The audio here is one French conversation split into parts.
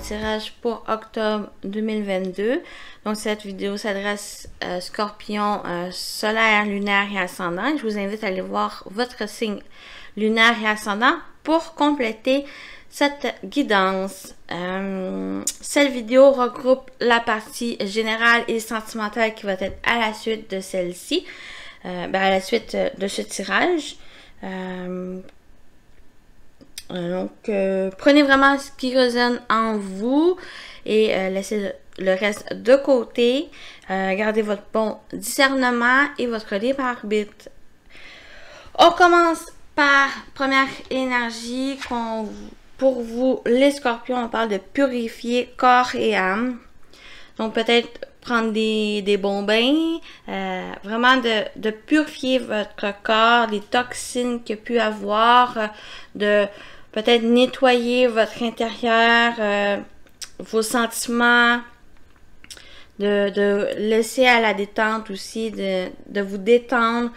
tirage pour octobre 2022. Donc cette vidéo s'adresse à Scorpion solaire, lunaire et ascendant. Je vous invite à aller voir votre signe lunaire et ascendant pour compléter cette guidance. Cette vidéo regroupe la partie générale et sentimentale qui va être à la suite de celle-ci, à la suite de ce tirage. Prenez vraiment ce qui résonne en vous et laissez le reste de côté. Gardez votre bon discernement et votre libre arbitre. On commence par première énergie. Pour vous, les scorpions, on parle de purifier corps et âme. Donc peut-être prendre des bons bains, vraiment de purifier votre corps, les toxines qu'il y a pu avoir, de peut-être nettoyer votre intérieur, vos sentiments, de laisser à la détente aussi, de vous détendre,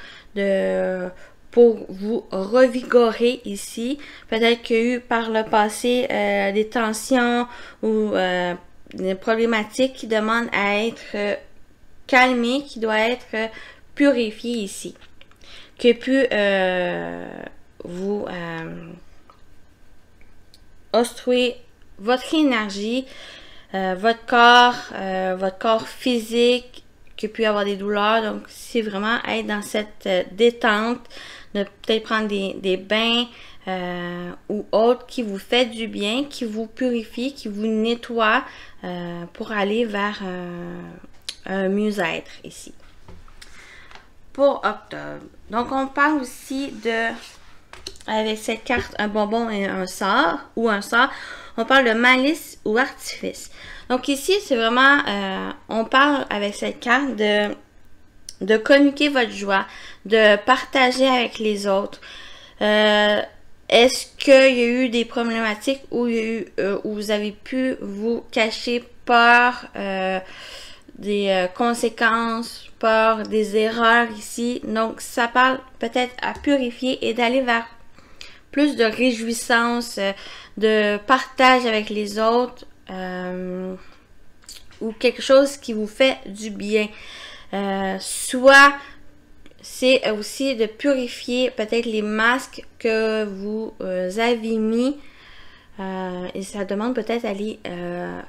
pour vous revigorer ici. Peut-être qu'il y a eu par le passé des tensions ou des problématiques qui demandent à être calmées, qui doivent être purifiées ici. Qui a pu vous obstruer votre énergie, votre corps physique, qui a pu avoir des douleurs. Donc, c'est vraiment être dans cette détente, de peut-être prendre des bains ou autres qui vous fait du bien, qui vous purifie, qui vous nettoie pour aller vers un mieux-être ici. Pour octobre. Donc, on parle aussi de, avec cette carte, un bonbon et un sort, on parle de malice ou artifice. Donc ici, c'est vraiment, on parle avec cette carte de communiquer votre joie, de partager avec les autres. Est-ce qu'il y a eu des problématiques où, où vous avez pu vous cacher peur des conséquences, peur des erreurs ici? Donc ça parle peut-être à purifier et d'aller vers plus de réjouissance, de partage avec les autres, ou quelque chose qui vous fait du bien. Soit c'est aussi de purifier peut-être les masques que vous avez mis, et ça demande peut-être d'aller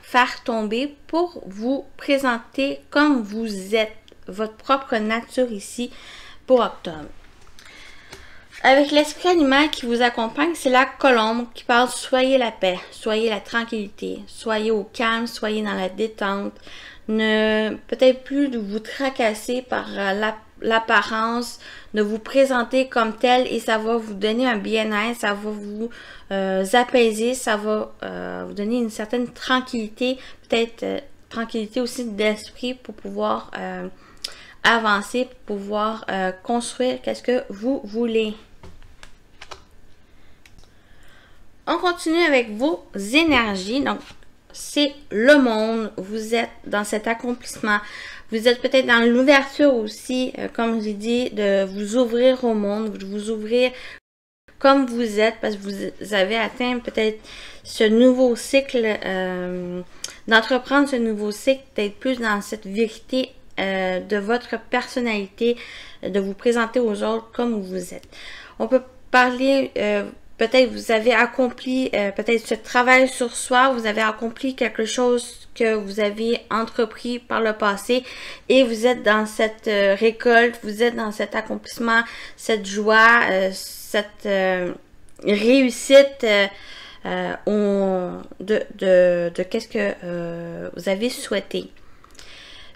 faire tomber pour vous présenter comme vous êtes, votre propre nature ici pour octobre. Avec l'esprit animal qui vous accompagne, c'est la colombe qui parle soyez la paix, soyez la tranquillité, soyez au calme, soyez dans la détente. Ne peut-être plus de vous tracasser par l'apparence, de vous présenter comme tel, et ça va vous donner un bien-être, ça va vous apaiser, ça va vous donner une certaine tranquillité, peut-être tranquillité aussi d'esprit pour pouvoir avancer, pour pouvoir construire qu'est-ce que vous voulez. On continue avec vos énergies. Donc, c'est le monde. Vous êtes dans cet accomplissement. Vous êtes peut-être dans l'ouverture aussi, comme j'ai dit, de vous ouvrir au monde, de vous ouvrir comme vous êtes, parce que vous avez atteint peut-être ce nouveau cycle, d'entreprendre ce nouveau cycle, d'être plus dans cette vérité de votre personnalité, de vous présenter aux autres comme vous êtes. On peut parler... peut-être vous avez accompli peut-être ce travail sur soi, vous avez accompli quelque chose que vous avez entrepris par le passé et vous êtes dans cette récolte, vous êtes dans cet accomplissement, cette joie, cette réussite de qu'est-ce que vous avez souhaité.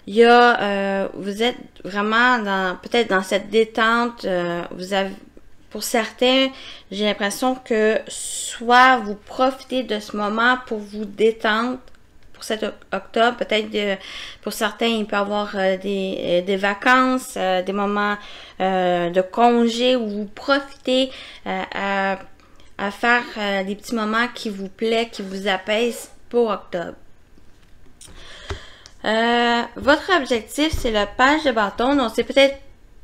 Il y a, vous êtes vraiment dans peut-être dans cette détente, vous avez... Pour certains, j'ai l'impression que soit vous profitez de ce moment pour vous détendre pour cet octobre, peut-être pour certains, il peut y avoir des vacances, des moments de congé où vous profitez à faire des petits moments qui vous plaisent, qui vous apaisent pour octobre. Votre objectif, c'est le page de bâton, donc c'est peut-être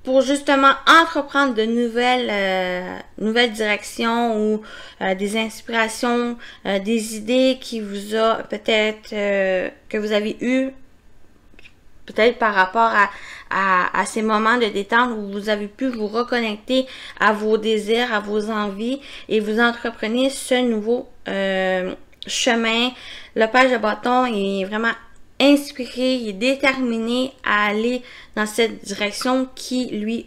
pour justement entreprendre de nouvelles directions ou des inspirations, des idées qui vous a peut-être que vous avez eu peut-être par rapport à ces moments de détente où vous avez pu vous reconnecter à vos désirs, à vos envies et vous entreprenez ce nouveau chemin. Le page de bâton est vraiment inspiré, il est déterminé à aller dans cette direction qui lui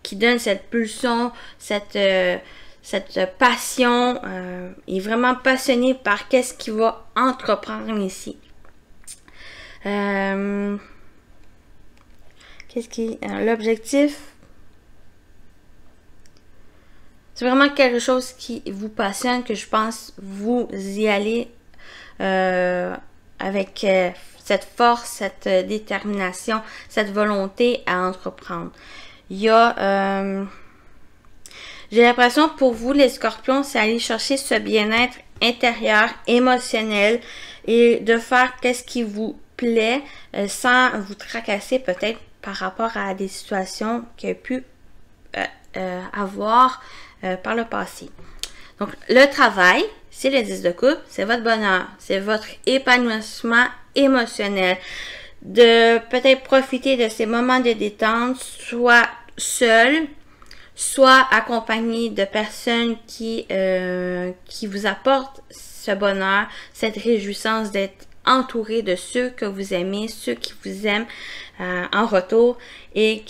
qui donne cette pulsion, cette passion. Il est vraiment passionné par qu'est-ce qu'il va entreprendre ici. Qu'est-ce qui est l'objectif? C'est vraiment quelque chose qui vous passionne, que je pense vous y allez avec cette force, cette détermination, cette volonté à entreprendre. Il y a, j'ai l'impression pour vous les scorpions, c'est aller chercher ce bien-être intérieur, émotionnel et de faire qu'est-ce qui vous plaît sans vous tracasser peut-être par rapport à des situations qu'il y a pu avoir par le passé. Donc, le travail, c'est le 10 de coupe, c'est votre bonheur, c'est votre épanouissement émotionnel. De peut-être profiter de ces moments de détente, soit seul, soit accompagné de personnes qui vous apportent ce bonheur, cette réjouissance d'être entouré de ceux que vous aimez, ceux qui vous aiment en retour et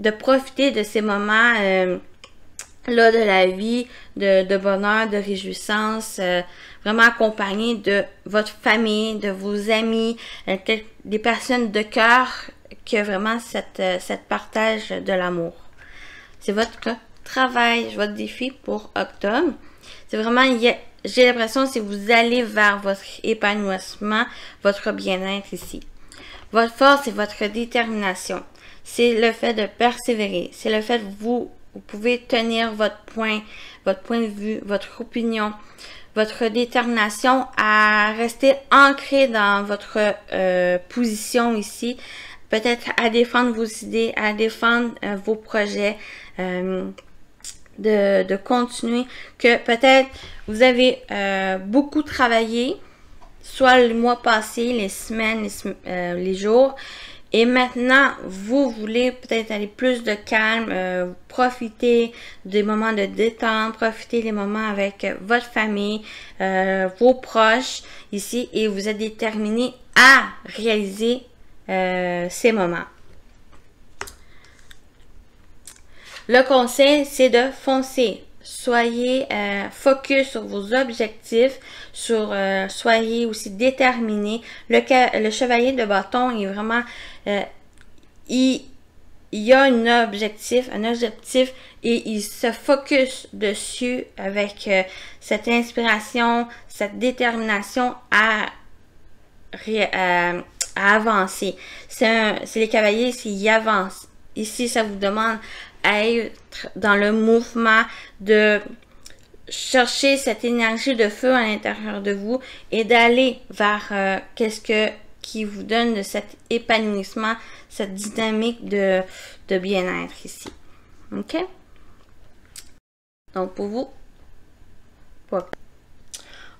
de profiter de ces moments là de la vie, de bonheur, de réjouissance, vraiment accompagné de votre famille, de vos amis, des personnes de cœur qui ont vraiment cette partage de l'amour. C'est votre travail, votre défi pour octobre. C'est vraiment, j'ai l'impression que vous allez vers votre épanouissement, votre bien-être ici. Votre force et votre détermination. C'est le fait de persévérer. C'est le fait que vous pouvez tenir votre point de vue, votre opinion, votre détermination à rester ancré dans votre position ici. Peut-être à défendre vos idées, à défendre vos projets, de continuer, que peut-être vous avez beaucoup travaillé, soit le mois passé, les semaines, les jours, et maintenant vous voulez peut-être aller plus de calme, profiter des moments de détente, profiter des moments avec votre famille, vos proches ici, et vous êtes déterminé à réaliser ces moments. Le conseil, c'est de foncer. Soyez focus sur vos objectifs, soyez aussi déterminé. Le chevalier de bâton est vraiment, il y a un objectif et il se focus dessus avec cette inspiration, cette détermination à avancer. C'est les cavaliers, s'ils avancent. Ici, ça vous demande à être dans le mouvement, de chercher cette énergie de feu à l'intérieur de vous et d'aller vers qu'est-ce qui vous donne de cet épanouissement, cette dynamique de bien-être ici. OK? Donc, pour vous,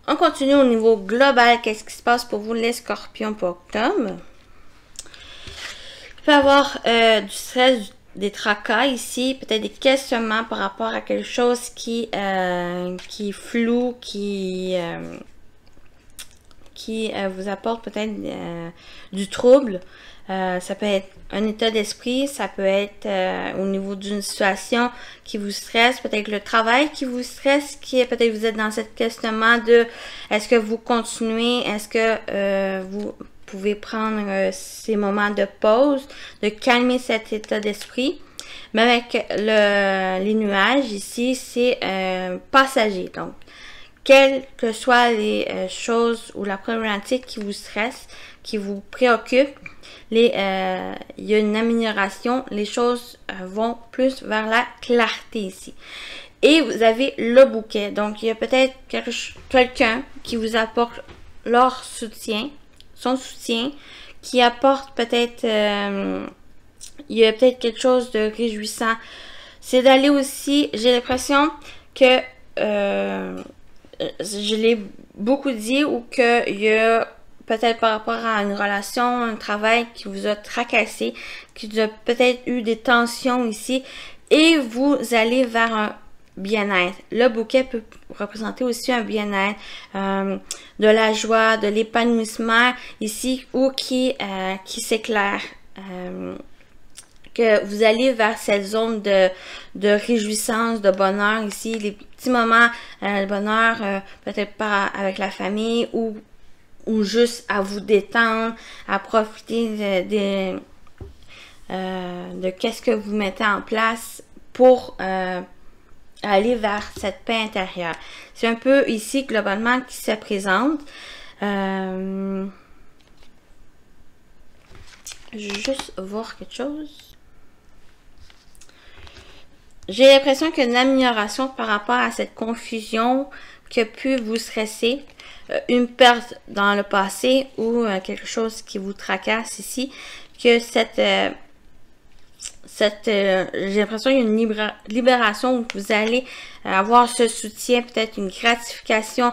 on continue au niveau global. Qu'est-ce qui se passe pour vous, les scorpions, pour octobre? Il peut y avoir du stress, des tracas ici, peut-être des questionnements par rapport à quelque chose qui est flou, qui vous apporte peut-être du trouble. Ça peut être un état d'esprit, ça peut être au niveau d'une situation qui vous stresse, peut-être le travail qui vous stresse, qui est peut-être vous êtes dans ce questionnement de est-ce que vous continuez, est-ce que vous pouvez prendre ces moments de pause, de calmer cet état d'esprit. Mais avec les nuages ici, c'est passager. Donc, quelles que soient les choses ou la problématique qui vous stresse, qui vous préoccupe, il y a une amélioration. Les choses vont plus vers la clarté ici. Et vous avez le bouquet. Donc, il y a peut-être quelqu'un qui vous apporte son soutien, qui apporte peut-être il y a peut-être quelque chose de réjouissant. C'est d'aller aussi, j'ai l'impression que, je l'ai beaucoup dit, ou qu'il y a peut-être par rapport à une relation, un travail qui vous a tracassé, qui vous a peut-être eu des tensions ici, et vous allez vers un bien-être. Le bouquet peut représenter aussi un bien-être, de la joie, de l'épanouissement ici, ou qui s'éclaire. Que vous allez vers cette zone de réjouissance, de bonheur ici, les petits moments de bonheur, peut-être pas avec la famille, ou juste à vous détendre, à profiter de qu'est-ce que vous mettez en place pour aller vers cette paix intérieure. C'est un peu ici globalement qui se présente. Je vais juste voir quelque chose. J'ai l'impression qu'il y a une amélioration par rapport à cette confusion qui a pu vous stresser, une perte dans le passé ou quelque chose qui vous tracasse ici, que j'ai l'impression qu'il y a une libération où vous allez avoir ce soutien, peut-être une gratification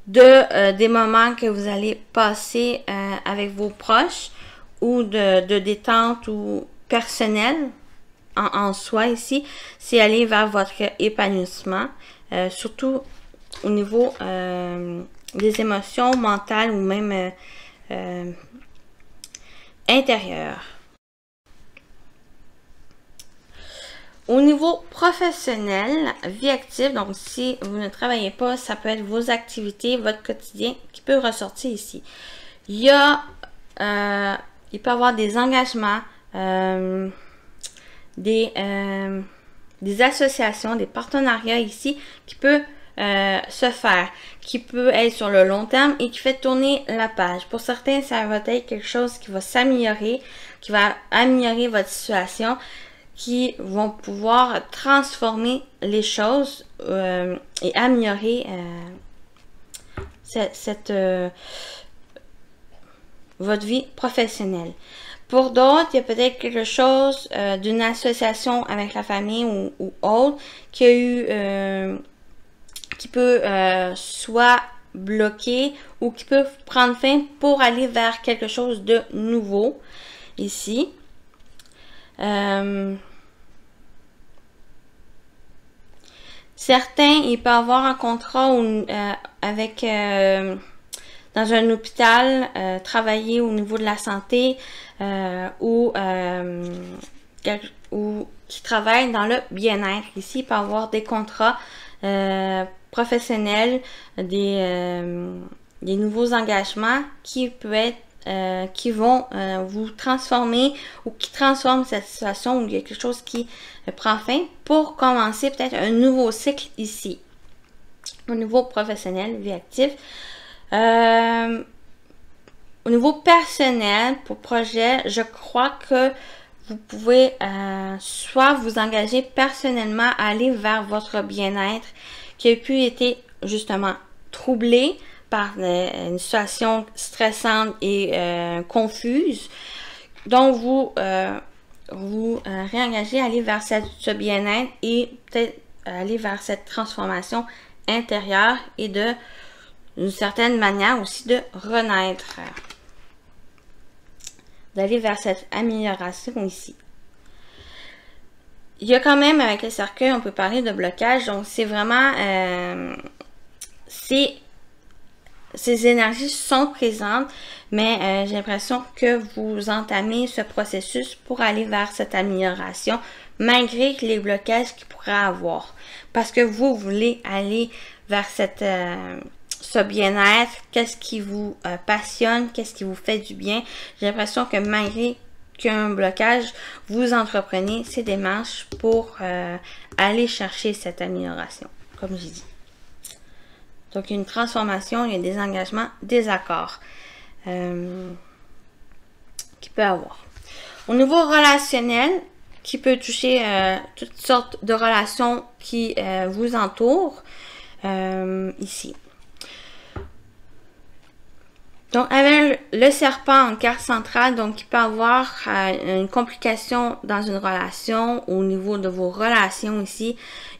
de des moments que vous allez passer avec vos proches, ou de détente ou personnelle. En soi ici, c'est aller vers votre épanouissement, surtout au niveau des émotions mentales ou même intérieures. Au niveau professionnel, vie active, donc si vous ne travaillez pas, ça peut être vos activités, votre quotidien qui peut ressortir ici. Il peut y avoir des engagements, des associations, des partenariats ici qui peut se faire, qui peut être sur le long terme et qui fait tourner la page. Pour certains, ça va être quelque chose qui va s'améliorer, qui va améliorer votre situation, qui vont pouvoir transformer les choses et améliorer votre vie professionnelle. Pour d'autres, il y a peut-être quelque chose d'une association avec la famille ou autre qui a eu, qui peut soit bloquer ou qui peut prendre fin pour aller vers quelque chose de nouveau ici. Certains, il peut avoir un contrat avec dans un hôpital, travailler au niveau de la santé, ou qui travaille dans le bien-être. Ici, il peut avoir des contrats professionnels, des nouveaux engagements qui peut être qui vont vous transformer ou qui transforment cette situation où il y a quelque chose qui prend fin pour commencer peut-être un nouveau cycle ici. Au niveau professionnel, vie active. Au niveau personnel, pour projet, je crois que vous pouvez soit vous engager personnellement à aller vers votre bien-être qui a pu être justement troublé par une situation stressante et confuse. Donc, vous réengagez à aller vers ce bien-être et peut-être aller vers cette transformation intérieure et d'une certaine manière aussi de renaître. D'aller vers cette amélioration ici. Il y a quand même, avec le cercueil, on peut parler de blocage. Donc, c'est vraiment... ces énergies sont présentes, mais j'ai l'impression que vous entamez ce processus pour aller vers cette amélioration, malgré les blocages qu'il pourrait avoir. Parce que vous voulez aller vers ce bien-être, qu'est-ce qui vous passionne, qu'est-ce qui vous fait du bien. J'ai l'impression que malgré qu'un blocage, vous entreprenez ces démarches pour aller chercher cette amélioration, comme j'ai dit. Donc, il y a une transformation, il y a des engagements, des accords qu'il peut avoir. Au niveau relationnel, qui peut toucher toutes sortes de relations qui vous entourent ici. Donc, avec le serpent en carte centrale, donc il peut avoir une complication dans une relation, au niveau de vos relations ici.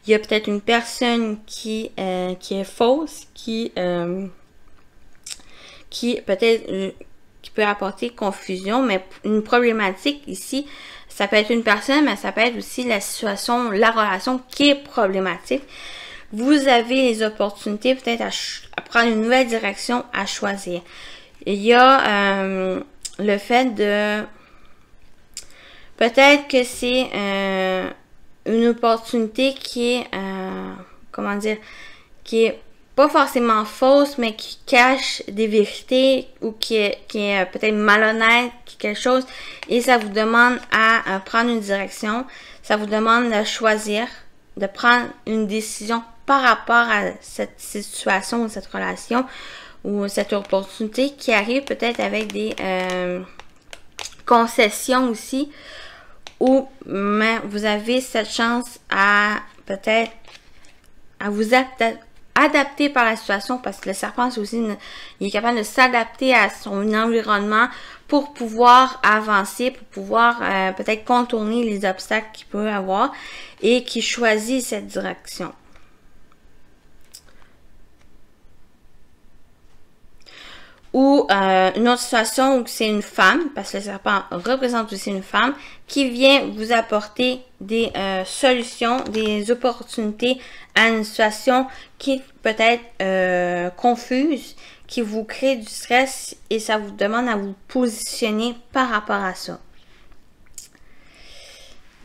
Il y a peut-être une personne qui est fausse, qui peut-être qui peut apporter confusion, mais une problématique ici, ça peut être une personne, mais ça peut être aussi la situation, la relation qui est problématique. Vous avez les opportunités peut-être à prendre une nouvelle direction à choisir. Il y a le fait de... Peut-être que c'est une opportunité qui est... comment dire? Qui est pas forcément fausse, mais qui cache des vérités ou qui est peut-être malhonnête, quelque chose. Et ça vous demande à prendre une direction. Ça vous demande de choisir, de prendre une décision par rapport à cette situation ou cette relation ou cette opportunité qui arrive peut-être avec des concessions aussi, ou mais vous avez cette chance à peut-être à vous adapter par la situation, parce que le serpent c'est aussi il est capable de s'adapter à son environnement pour pouvoir avancer, pour pouvoir peut-être contourner les obstacles qu'il peut avoir et qui choisit cette direction. Ou une autre situation où c'est une femme, parce que le serpent représente aussi une femme, qui vient vous apporter des solutions, des opportunités à une situation qui est peut-être confuse, qui vous crée du stress et ça vous demande à vous positionner par rapport à ça.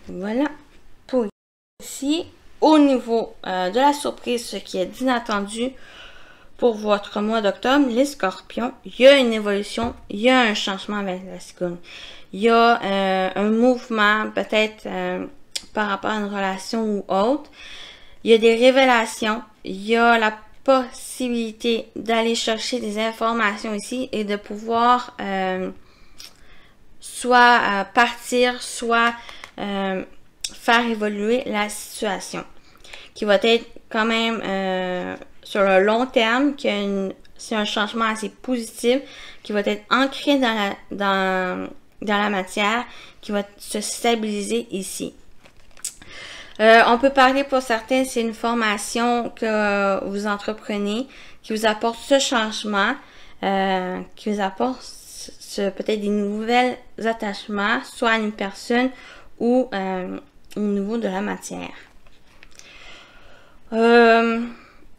Voilà pour ici. Au niveau de la surprise, ce qui est d'inattendu, pour votre mois d'octobre, les scorpions, il y a une évolution, il y a un changement avec la cigogne. Il y a un mouvement, peut-être par rapport à une relation ou autre. Il y a des révélations. Il y a la possibilité d'aller chercher des informations ici et de pouvoir soit partir, soit faire évoluer la situation. Qui va être quand même... sur le long terme, c'est un changement assez positif qui va être ancré dans la matière, qui va se stabiliser ici. On peut parler pour certains, c'est une formation que vous entreprenez, qui vous apporte ce changement, qui vous apporte peut-être des nouvelles attachements, soit à une personne ou au niveau de la matière.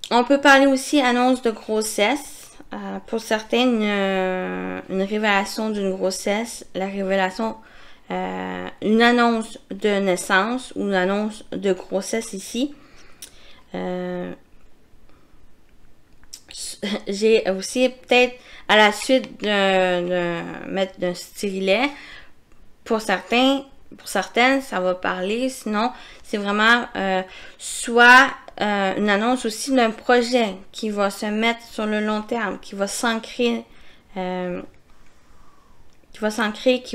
On peut parler aussi annonce de grossesse. Pour certaines, une révélation d'une grossesse, la révélation, une annonce de naissance ou une annonce de grossesse ici. J'ai aussi peut-être à la suite de mettre d'un stérilet. Pour certaines, ça va parler. Sinon, c'est vraiment soit une annonce aussi d'un projet qui va se mettre sur le long terme, qui va s'ancrer, qui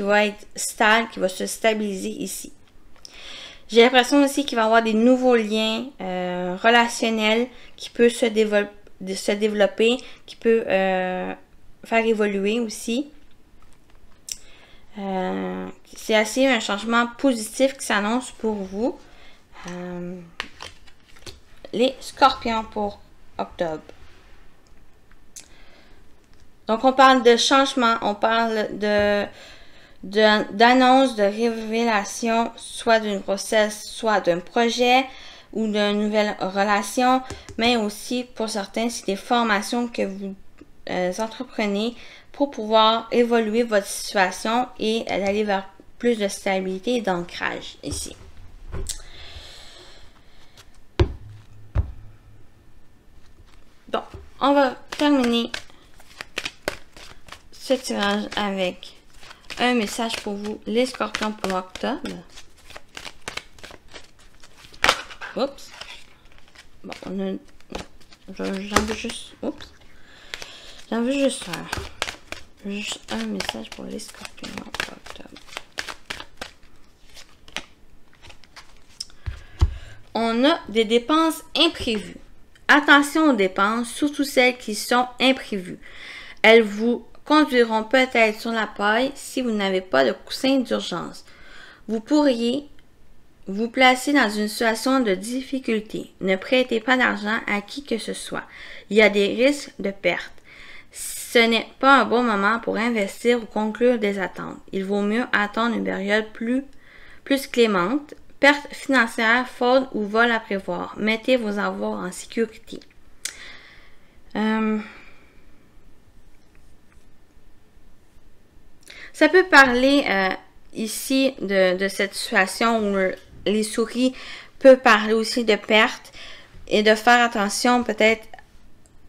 va être stable, qui va se stabiliser ici. J'ai l'impression aussi qu'il va y avoir des nouveaux liens relationnels qui peuvent se développer, qui peuvent faire évoluer aussi. C'est assez un changement positif qui s'annonce pour vous. Les scorpions pour octobre. Donc, on parle de changement, on parle d'annonce, de révélation, soit d'une grossesse, soit d'un projet ou d'une nouvelle relation, mais aussi pour certains, c'est des formations que vous entreprenez pour pouvoir évoluer votre situation et aller vers plus de stabilité et d'ancrage ici. Donc, on va terminer ce tirage avec un message pour vous, les scorpions pour octobre. Oups. Bon, j'en veux juste... Oups. J'en veux juste un message pour les scorpions pour octobre. On a des dépenses imprévues. Attention aux dépenses, surtout celles qui sont imprévues. Elles vous conduiront peut-être sur la paille si vous n'avez pas de coussin d'urgence. Vous pourriez vous placer dans une situation de difficulté. Ne prêtez pas d'argent à qui que ce soit. Il y a des risques de perte. Ce n'est pas un bon moment pour investir ou conclure des attentes. Il vaut mieux attendre une période plus clémente. Perte financière, fraude ou vol à prévoir. Mettez vos avoirs en sécurité. Ça peut parler ici de cette situation où les souris peuvent parler aussi de perte et de faire attention peut-être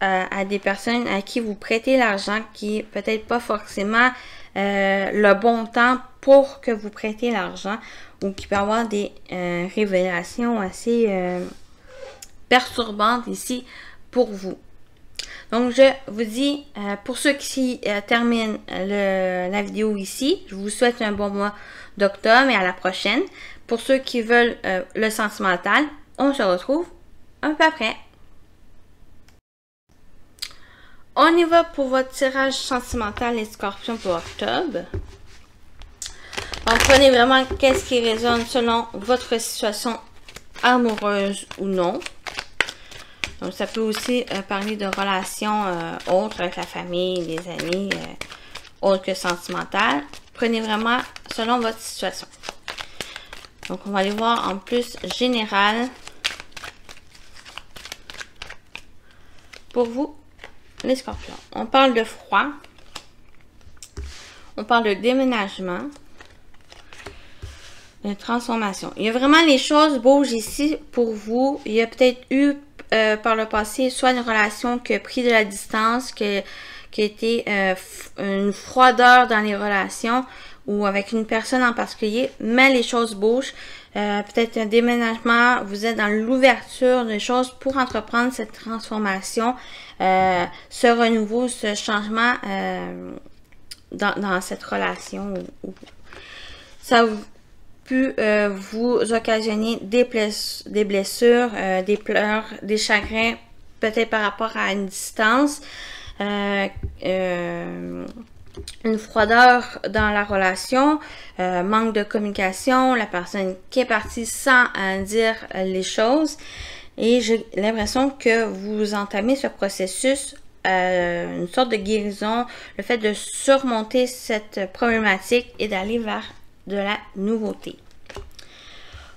à des personnes à qui vous prêtez l'argent qui n'est peut-être pas forcément le bon temps pour que vous prêtez l'argent ou qui peut avoir des révélations assez perturbantes ici pour vous. Donc, je vous dis, pour ceux qui terminent la vidéo ici, je vous souhaite un bon mois d'octobre et à la prochaine. Pour ceux qui veulent le sentimental, on se retrouve un peu après. On y va pour votre tirage sentimental les scorpions pour octobre. Donc, prenez vraiment qu'est-ce qui résonne selon votre situation amoureuse ou non. Donc, ça peut aussi parler de relations autres avec la famille, les amis, autres que sentimentales. Prenez vraiment selon votre situation. Donc, on va aller voir en plus général pour vous, les scorpions. On parle de froid. On parle de déménagement. De transformation. Il y a vraiment les choses bougent ici pour vous. Il y a peut-être eu par le passé soit une relation qui a pris de la distance, qui a été une froideur dans les relations ou avec une personne en particulier, mais les choses bougent. Peut-être un déménagement, vous êtes dans l'ouverture des choses pour entreprendre cette transformation, ce renouveau, ce changement dans cette relation. Ça peut vous occasionner des blessures, des pleurs, des chagrins, peut-être par rapport à une distance, une froideur dans la relation, manque de communication, la personne qui est partie sans dire les choses. Et j'ai l'impression que vous entamez ce processus, une sorte de guérison, le fait de surmonter cette problématique et d'aller vers de la nouveauté.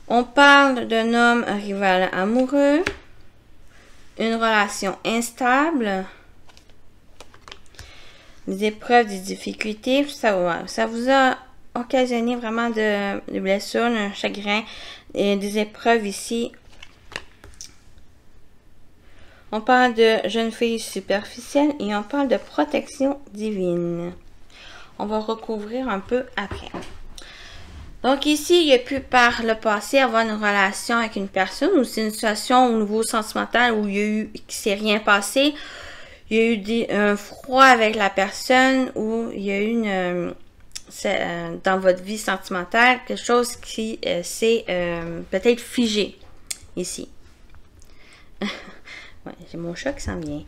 On parle d'un homme rival amoureux, une relation instable, des épreuves, des difficultés, ça vous a occasionné vraiment de blessures, un chagrin et des épreuves ici. On parle de jeune fille superficielle et on parle de protection divine. On va recouvrir un peu après. Donc ici, il y a pu par le passé avoir une relation avec une personne ou c'est une situation au niveau sentimental où il y a eu, qui s'est rien passé. Il y a eu un froid avec la personne ou il y a eu dans votre vie sentimentale quelque chose qui s'est peut-être figé ici. Ouais, j'ai mon chat qui s'en vient.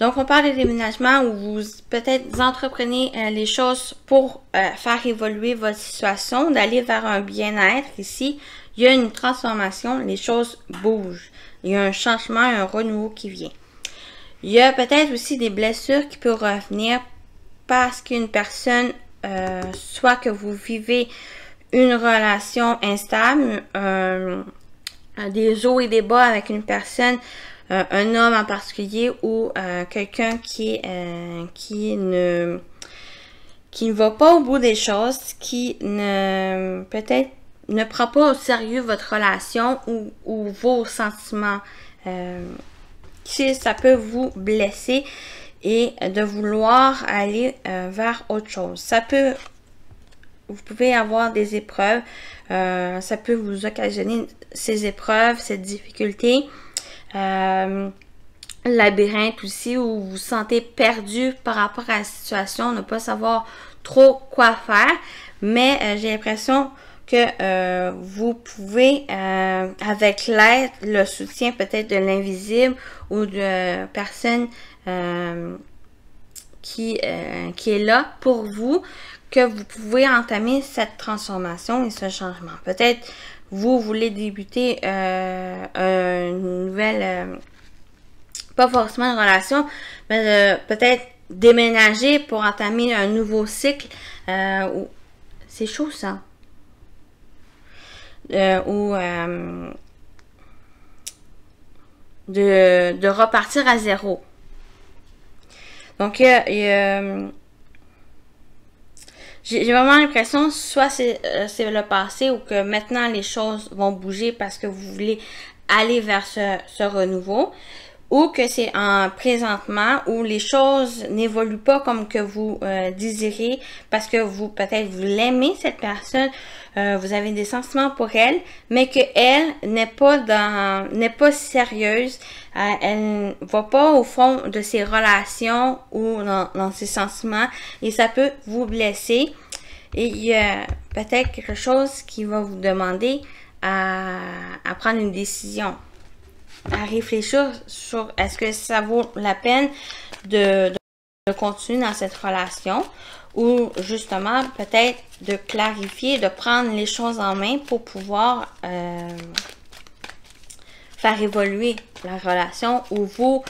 Donc, on parle de déménagement où vous peut-être entreprenez les choses pour faire évoluer votre situation, d'aller vers un bien-être. Ici, il y a une transformation, les choses bougent. Il y a un changement, un renouveau qui vient. Il y a peut-être aussi des blessures qui peuvent revenir parce qu'une personne, soit que vous vivez une relation instable, des hauts et des bas avec une personne, un homme en particulier ou quelqu'un qui ne va pas au bout des choses, qui peut-être ne prend pas au sérieux votre relation ou vos sentiments. Ça peut vous blesser et de vouloir aller vers autre chose. Vous pouvez avoir des épreuves, ça peut vous occasionner ces épreuves, cette difficulté. Labyrinthe aussi où vous vous sentez perdu par rapport à la situation, ne pas savoir trop quoi faire, mais j'ai l'impression que vous pouvez avec l'aide, le soutien peut-être de l'invisible ou de personnes qui est là pour vous, que vous pouvez entamer cette transformation et ce changement. Peut-être vous voulez débuter une nouvelle, pas forcément une relation, mais peut-être déménager pour entamer un nouveau cycle. C'est chaud ça. De repartir à zéro. Donc, j'ai vraiment l'impression, soit c'est le passé ou que maintenant les choses vont bouger parce que vous voulez aller vers ce renouveau, ou que c'est en présentement où les choses n'évoluent pas comme que vous désirez parce que vous, peut-être, vous l'aimez cette personne, vous avez des sentiments pour elle, mais que elle n'est pas sérieuse, elle ne va pas au fond de ses relations ou dans ses sentiments, et ça peut vous blesser. Et il y a peut-être quelque chose qui va vous demander à prendre une décision, à réfléchir sur est-ce que ça vaut la peine de continuer dans cette relation, ou justement peut-être de clarifier, de prendre les choses en main pour pouvoir faire évoluer la relation, ou vous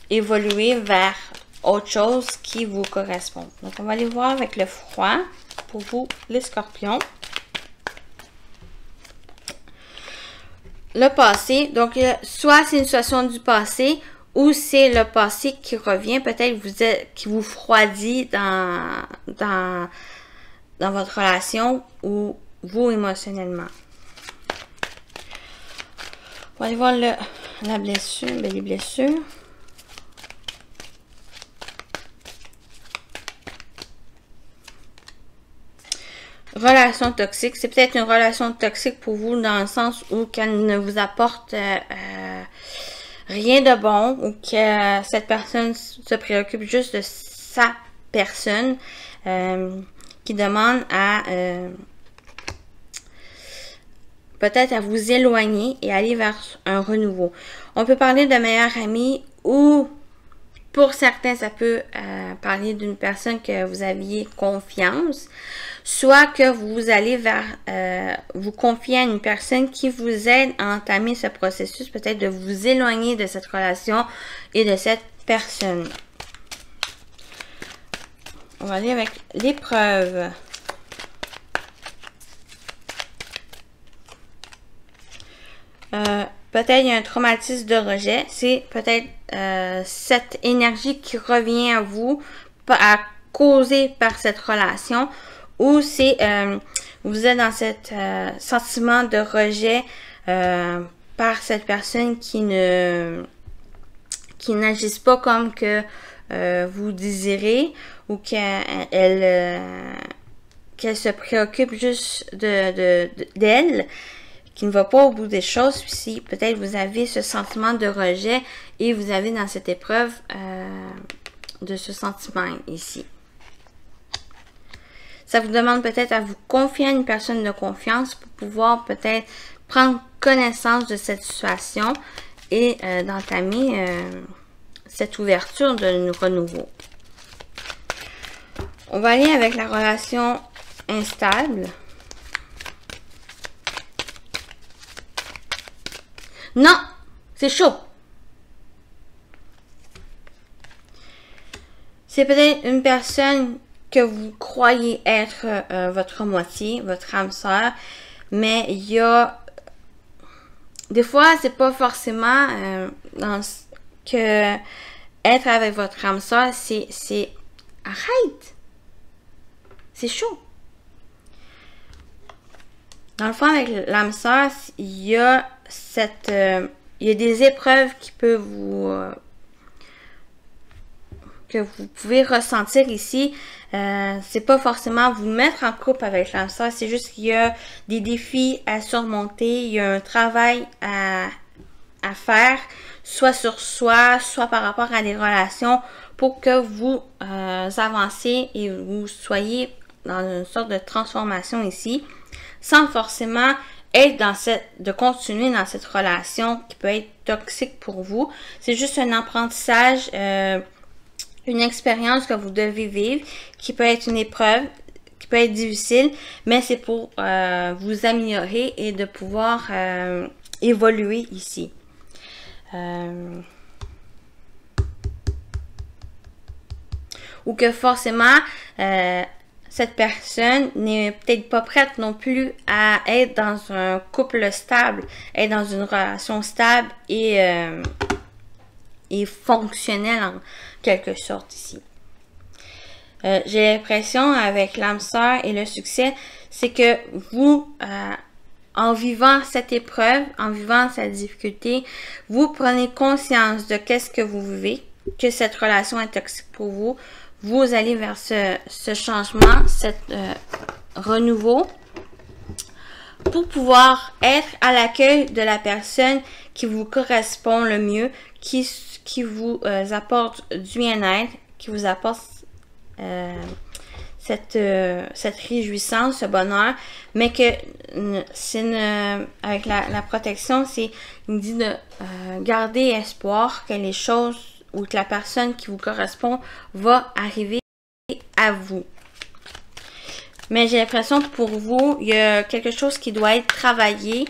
évoluer vers autre chose qui vous correspond. Donc on va aller voir avec le froid pour vous les scorpions. Le passé, donc soit c'est une situation du passé, ou c'est le passé qui revient, peut-être qui vous refroidit dans votre relation ou vous émotionnellement. On va aller voir la blessure, les blessures. Relation toxique, c'est peut-être une relation toxique pour vous dans le sens où qu'elle ne vous apporte rien de bon, ou que cette personne se préoccupe juste de sa personne, qui demande à peut-être à vous éloigner et aller vers un renouveau. On peut parler de meilleur ami, ou pour certains, ça peut parler d'une personne que vous aviez confiance, soit que vous allez vers, vous confier à une personne qui vous aide à entamer ce processus, peut-être de vous éloigner de cette relation et de cette personne. On va aller avec l'épreuve. Peut-être il y a un traumatisme de rejet. C'est peut-être cette énergie qui revient à vous, à causer par cette relation, ou c'est vous êtes dans cet sentiment de rejet par cette personne qui n'agisse pas comme que vous désirez, ou qu'elle se préoccupe juste d'elle, qui ne va pas au bout des choses. Si peut-être vous avez ce sentiment de rejet et vous avez dans cette épreuve de ce sentiment ici. Ça vous demande peut-être à vous confier à une personne de confiance pour pouvoir peut-être prendre connaissance de cette situation et d'entamer cette ouverture de renouveau. On va aller avec la relation instable. Non, c'est chaud. C'est peut-être une personne que vous croyez être votre moitié, votre âme sœur, mais il y a des fois, c'est pas forcément que être avec votre âme sœur, c'est arrête. C'est chaud. Dans le fond, avec l'âme sœur, il y a des épreuves qui peuvent que vous pouvez ressentir ici. C'est pas forcément vous mettre en couple avec l'âme sœur, c'est juste qu'il y a des défis à surmonter, il y a un travail à faire, soit sur soi, soit par rapport à des relations, pour que vous avancez et vous soyez dans une sorte de transformation ici, sans forcément être de continuer dans cette relation qui peut être toxique pour vous. C'est juste un apprentissage, une expérience que vous devez vivre, qui peut être une épreuve, qui peut être difficile, mais c'est pour vous améliorer et de pouvoir évoluer ici. Ou que forcément, cette personne n'est peut-être pas prête non plus à être dans un couple stable, être dans une relation stable et fonctionnelle en quelque sorte ici. J'ai l'impression avec l'âme sœur et le succès, c'est que vous, en vivant cette épreuve, en vivant cette difficulté, vous prenez conscience de qu'est-ce que vous vivez, que cette relation est toxique pour vous. Vous allez vers ce changement, cet renouveau, pour pouvoir être à l'accueil de la personne qui vous correspond le mieux, qui vous apporte du bien-être, qui vous apporte cette réjouissance, ce bonheur, mais que avec la protection, il me dit de garder espoir que les choses ou que la personne qui vous correspond va arriver à vous. Mais j'ai l'impression que pour vous, il y a quelque chose qui doit être travaillé,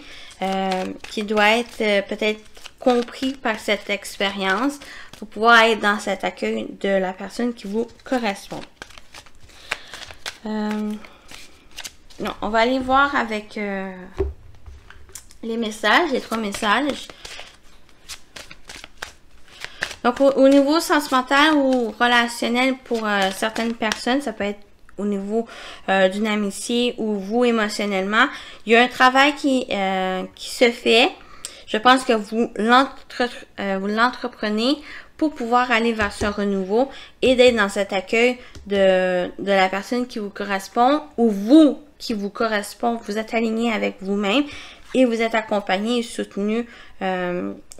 qui doit être peut-être compris par cette expérience pour pouvoir être dans cet accueil de la personne qui vous correspond. Non, on va aller voir avec les messages, les 3 messages. Donc, au niveau sentimental ou relationnel pour certaines personnes, ça peut être au niveau d'une amitié ou vous émotionnellement, il y a un travail qui se fait. Je pense que vous l'entreprenez pour pouvoir aller vers ce renouveau et d'être dans cet accueil de la personne qui vous correspond ou vous qui vous correspond. Vous êtes aligné avec vous-même et vous êtes accompagné et soutenu.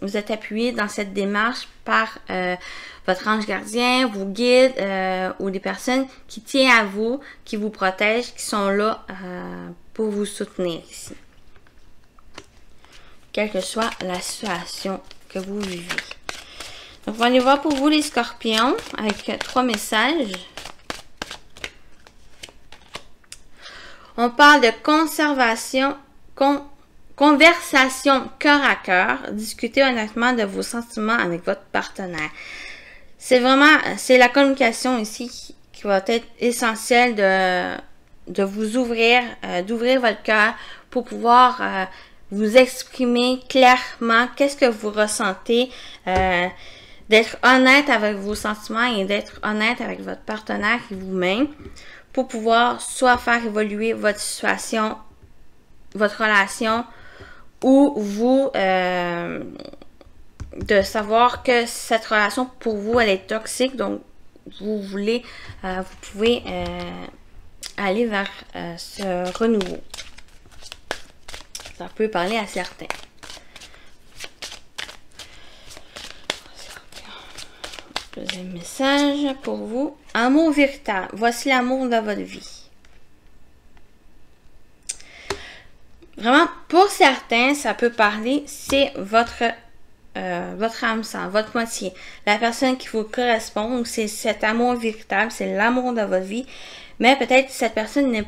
Vous êtes appuyé dans cette démarche par votre ange gardien, vos guides ou des personnes qui tiennent à vous, qui vous protègent, qui sont là pour vous soutenir ici. Quelle que soit la situation que vous vivez. Donc, on va aller voir pour vous les scorpions avec 3 messages. On parle de conversation cœur à cœur. Discutez honnêtement de vos sentiments avec votre partenaire. C'est la communication ici qui va être essentielle de vous ouvrir, d'ouvrir votre cœur pour pouvoir vous exprimer clairement qu'est-ce que vous ressentez, d'être honnête avec vos sentiments et d'être honnête avec votre partenaire et vous-même pour pouvoir soit faire évoluer votre situation, votre relation ou vous de savoir que cette relation pour vous elle est toxique, donc vous pouvez aller vers ce renouveau. Ça peut parler à certains. Deuxième message pour vous. Amour véritable. Voici l'amour de votre vie. Vraiment, pour certains, ça peut parler, c'est votre âme sœur, votre moitié. La personne qui vous correspond, c'est cet amour véritable, c'est l'amour de votre vie. Mais peut-être cette personne n'est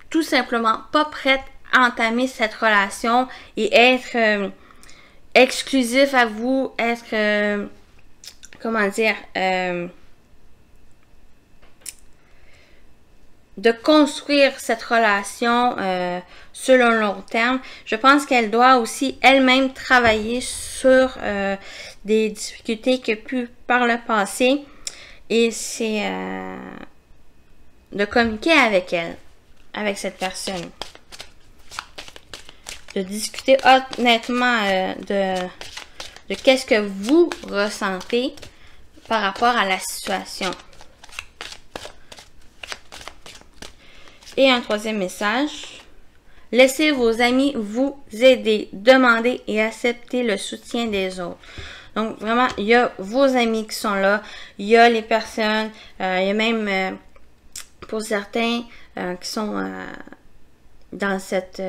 tout simplement pas prête à entamer cette relation et être exclusif à vous, être, comment dire, de construire cette relation sur le long terme. Je pense qu'elle doit aussi elle-même travailler sur des difficultés qu'elle a pu par le passé et c'est de communiquer avec elle, avec cette personne. De discuter honnêtement de qu'est-ce que vous ressentez par rapport à la situation. Et un troisième message. Laissez vos amis vous aider. Demandez et acceptez le soutien des autres. Donc, vraiment, il y a vos amis qui sont là. Il y a les personnes, il y a même, pour certains, qui sont dans cette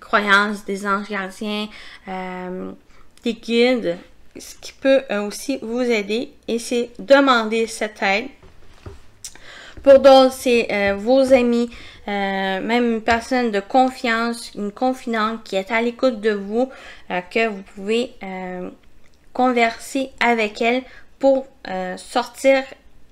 croyance des anges gardiens, des guides ce qui peut aussi vous aider, et c'est demander cette aide. Pour d'autres, c'est vos amis, même une personne de confiance, une confidente qui est à l'écoute de vous, que vous pouvez converser avec elle pour sortir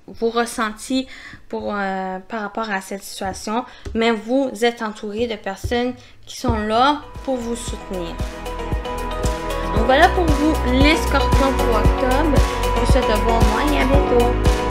vos ressentis par rapport à cette situation. Mais vous êtes entouré de personnes qui sont là pour vous soutenir. Donc voilà pour vous les scorpions pour octobre. Je vous souhaite un bon mois et à bientôt.